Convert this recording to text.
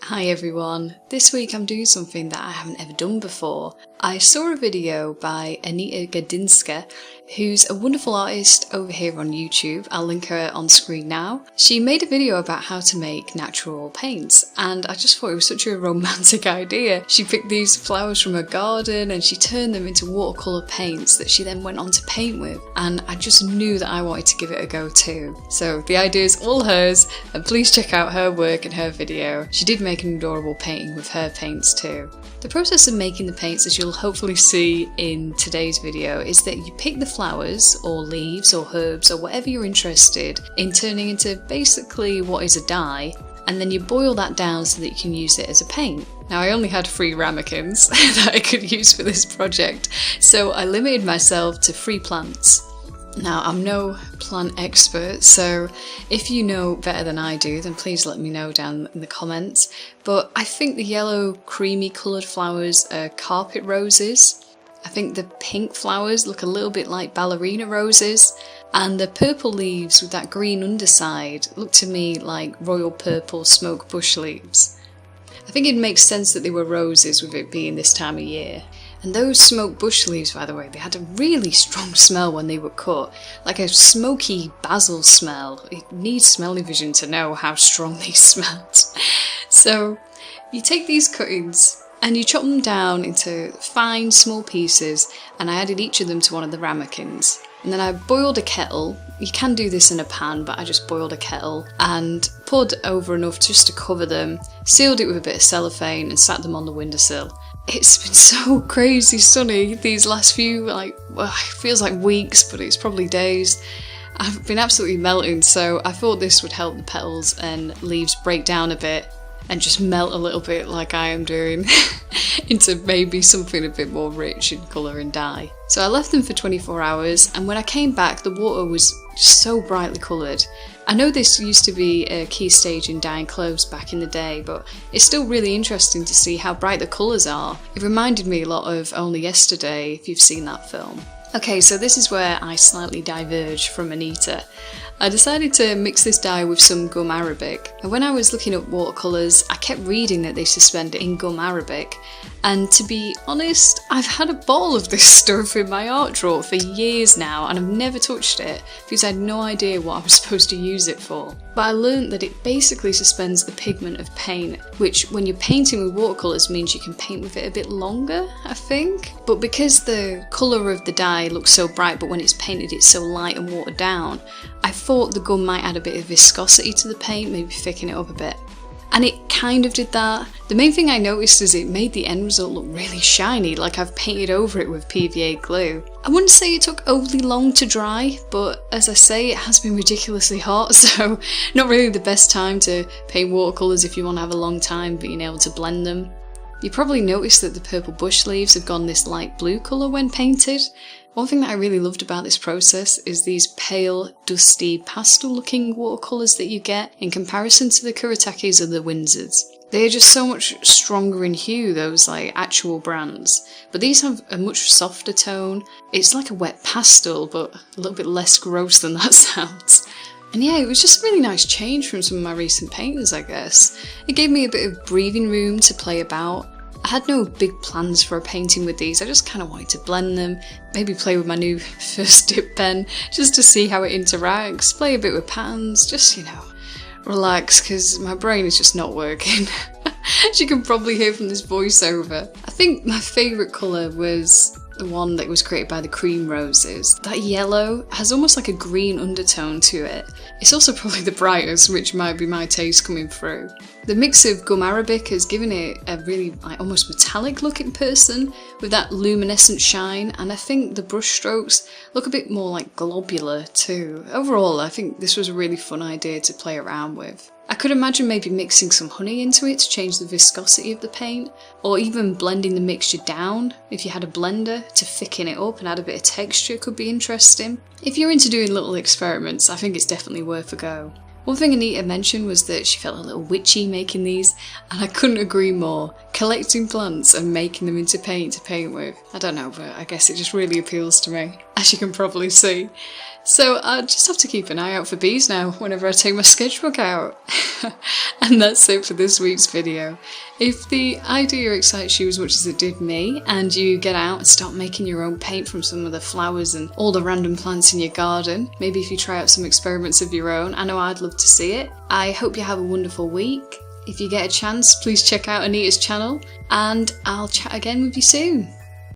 Hi everyone, this week I'm doing something that I haven't ever done before. I saw a video by Anita Gadzinska, who's a wonderful artist over here on YouTube. I'll link her on screen now. She made a video about how to make natural paints and I just thought it was such a romantic idea. She picked these flowers from her garden and she turned them into watercolour paints that she then went on to paint with, and I just knew that I wanted to give it a go too. So the idea is all hers, and please check out her work and her video. She did make an adorable painting with her paints too. The process of making the paints, as you'll hopefully see in today's video, is that you pick the flowers or leaves or herbs or whatever you're interested in turning into basically what is a dye, and then you boil that down so that you can use it as a paint. Now I only had 3 ramekins that I could use for this project, so I limited myself to 3 plants. Now, I'm no plant expert, so if you know better than I do, then please let me know down in the comments. But I think the yellow, creamy coloured flowers are carpet roses. I think the pink flowers look a little bit like ballerina roses. And the purple leaves with that green underside look to me like royal purple smoke bush leaves. I think it makes sense that they were roses with it being this time of year. And those smoke bush leaves, by the way, they had a really strong smell when they were cut, like a smoky basil smell. It needs smelling vision to know how strong these smelled. So you take these cuttings and you chop them down into fine small pieces, and I added each of them to one of the ramekins. And then I boiled a kettle. You can do this in a pan, but I just boiled a kettle and poured over enough just to cover them, sealed it with a bit of cellophane and sat them on the windowsill. It's been so crazy sunny these last few, it feels like weeks, but it's probably days. I've been absolutely melting, so I thought this would help the petals and leaves break down a bit and just melt a little bit like I am doing into maybe something a bit more rich in colour and dye. So I left them for 24 hours, and when I came back the water was just so brightly coloured. I know this used to be a key stage in dyeing clothes back in the day, but it's still really interesting to see how bright the colours are. It reminded me a lot of Only Yesterday, if you've seen that film. Okay, so this is where I slightly diverge from Anita. I decided to mix this dye with some gum arabic, and when I was looking at watercolours I kept reading that they suspend it in gum arabic, and to be honest, I've had a bottle of this stuff in my art drawer for years now and I've never touched it because I had no idea what I was supposed to use it for. But I learned that it basically suspends the pigment of paint, which when you're painting with watercolours means you can paint with it a bit longer, I think. But because the colour of the dye looks so bright but when it's painted it's so light and watered down, I thought the gum might add a bit of viscosity to the paint, maybe thicken it up a bit. And it kind of did that. The main thing I noticed is it made the end result look really shiny, like I've painted over it with PVA glue. I wouldn't say it took overly long to dry, but as I say, it has been ridiculously hot, so not really the best time to paint watercolours if you want to have a long time being able to blend them. You probably noticed that the purple bush leaves have gone this light blue colour when painted. One thing that I really loved about this process is these pale, dusty, pastel-looking watercolours that you get in comparison to the Kuritakes or the Windsors. They are just so much stronger in hue, those actual brands, but these have a much softer tone. It's like a wet pastel, but a little bit less gross than that sounds. And yeah, it was just a really nice change from some of my recent paintings, I guess. It gave me a bit of breathing room to play about. I had no big plans for a painting with these, I just kind of wanted to blend them, maybe play with my new first dip pen, just to see how it interacts, play a bit with patterns, just, relax, because my brain is just not working. As you can probably hear from this voiceover. I think my favourite colour was the one that was created by the cream roses. That yellow has almost like a green undertone to it. It's also probably the brightest, which might be my taste coming through. The mix of gum arabic has given it a really almost metallic look in person with that luminescent shine, and I think the brush strokes look a bit more like globular too. Overall, I think this was a really fun idea to play around with. I could imagine maybe mixing some honey into it to change the viscosity of the paint, or even blending the mixture down if you had a blender to thicken it up and add a bit of texture could be interesting. If you're into doing little experiments, I think it's definitely worth a go. One thing Anita mentioned was that she felt a little witchy making these, and I couldn't agree more. Collecting plants and making them into paint to paint with. I don't know, but I guess it just really appeals to me. as you can probably see. So I just have to keep an eye out for bees now whenever I take my sketchbook out. And that's it for this week's video. If the idea excites you as much as it did me, and you get out and start making your own paint from some of the flowers and all the random plants in your garden, maybe if you try out some experiments of your own, I know I'd love to see it. I hope you have a wonderful week. If you get a chance, please check out Anita's channel, and I'll chat again with you soon.